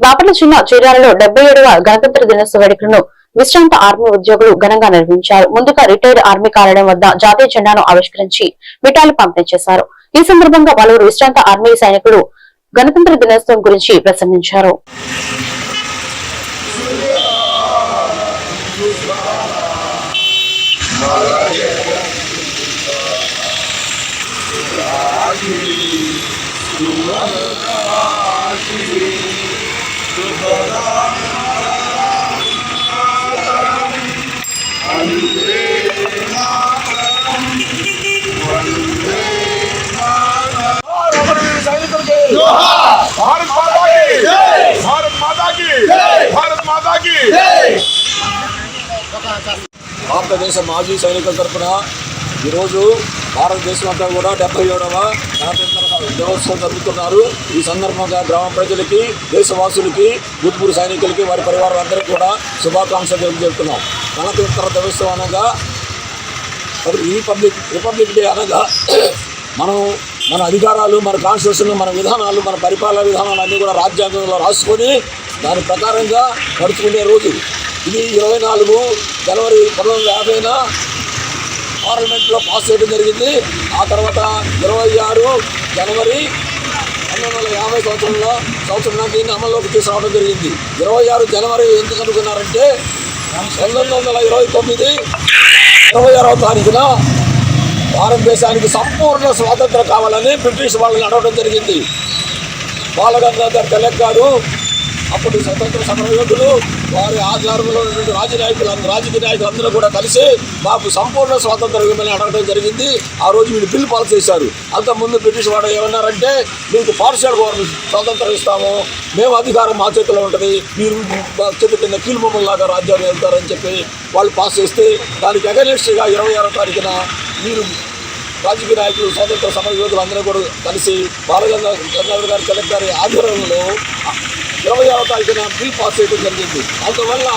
బాపట్ల జిల్లా చీరాలలో 77వ గణతంత్ర దినోత్సవ వేడుకలను విశ్రాంత ఆర్మీ ఉద్యోగులు ఘనంగా నిర్వహించారు. ముందుగా రిటైర్డ్ ఆర్మీ కార్యాలయం వద్ద జాతీయ జెండాను ఆవిష్కరించి మిఠాయిలు పంపిణీ చేశారు. ఈ సందర్భంగా పలువురు విశ్రాంత ఆర్మీ సైనికులు గణతంత్ర దినోత్సవం గురించి ప్రసంగించారు. భారతదేశ మాజీ సైనికుల తరఫున ఈరోజు భారతదేశం అంతా కూడా 77వ గణతంత్ర దినోత్సవం జరుపుతున్నారు. ఈ సందర్భంగా గ్రామ ప్రజలకి, దేశవాసులకి, భూతపూర్వ సైనికులకి, వారి పరివారాలందరికీ కూడా శుభాకాంక్షలు తెలియజేస్తున్నాం. గణతంత్ర దినోత్సవం అనగా రిపబ్లిక్ డే అనగా మన అధికారాలు, మన కాన్స్టిట్యూషన్, మన విధానాలు, మన పరిపాలన విధానాలు అన్నీ కూడా రాజ్యాంగంలో రాసుకొని దాని ప్రకారంగా నడుచుకునే రోజు. ఇది 24 జనవరి 1950 పార్లమెంట్లో పాస్ చేయడం జరిగింది. ఆ తర్వాత 26 జనవరి 1950 సంవత్సరం దీన్ని అమల్లోకి తీసుకురావడం జరిగింది. 26 జనవరి ఎందుకు అనుకున్నారంటే 1929 26వ తారీఖున భారతదేశానికి సంపూర్ణ స్వాతంత్రం కావాలని బ్రిటిష్ వాళ్ళని అడగడం జరిగింది. బాలగంగాధర్ తిలక్ గారు అప్పుడు స్వతంత్ర సమరయోధులు, వారి ఆధారంలో ఉన్నటువంటి రాజకీయ నాయకులు అందరూ కూడా కలిసి మాకు సంపూర్ణ స్వాతంత్రం ఇవ్వమని అడగడం జరిగింది. ఆ రోజు వీళ్ళు బిల్లు పాస్ చేశారు. అంతకుముందు బ్రిటిష్ వాడు ఏమన్నారంటే మీకు పార్షియల్ గవర్నమెంట్ స్వాతంత్రం ఇస్తాము, మేము అధికారం మా చేతిలో ఉంటుంది, మీరు చేతి కింద కీలుబొమ్మలాగా రాజ్యాన్ని వెళ్తారని చెప్పి వాళ్ళు పాస్ చేస్తే దానికి అగెనిస్ట్గా 26వ తారీఖున మీరు రాజకీయ నాయకులు, స్వాతంత్ర సమరయోధులు అందరూ కూడా కలిసి బాలగంగాధర్ గారి తిలక్ గారి ఆధ్వర్యంలో 26వ తారీఖున బిల్ పాస్ చేయడం జరిగింది. అందువల్ల